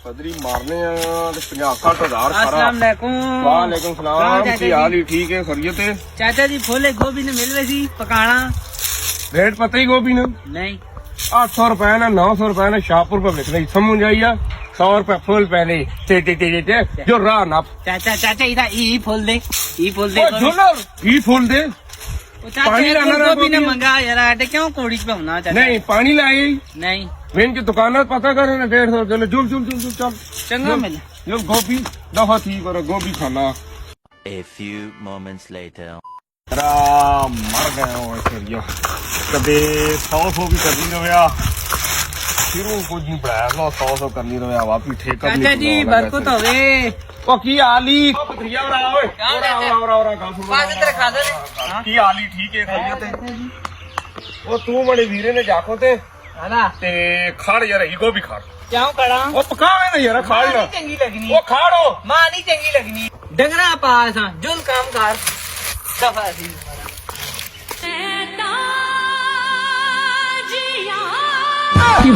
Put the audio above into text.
पदरी मारने ते 50-60 हज़ार अस्सलाम वालेकुम। वालेकुम सलाम। की हाल ही ठीक है, खैरियत है? चाचा जी फुल गोभी ने मिल रही थी पकाना रेट पता ही गोभी ने नहीं 800 रुपए ना 900 रुपए ना शाहपुर पर लिख रही समझ आई 100 रुपए फुल पहले ते जो राह ना चाचा इधर ई फुल दे झोलर ही फुल दे पानी लाना ना गोभी ने मंगा यार आटे क्यों कोड़ी पे होना चाचा नहीं पानी लाई नहीं वेन की दुकान पता करे ना 150 चलो जुल चल चंगा मिल यो गोभी दफा थी पर गोभी खाना A few moments later. मर गया हूँ ऐसे यो कदे 100 भी करनी रहा फिर कुछ नहीं पढ़ाया ना 100 करनी रहा वापिस ठेका चाचा जी बरकत होवे ओ की आली पत्रिया रहा ओए ओरा रखा दे की आली ठीक है खैरियत है ओ तू बड़े वीरे ने जाको ते हां ते खाड़ यार ही गोभी खाड़ क्यों कड़ा ओ पकावे ना यार खाड़ ना चंगी लगनी ओ खाड़ो मां नहीं चंगी लगनी डंगरा पास हां जुल काम कर दफा सी কি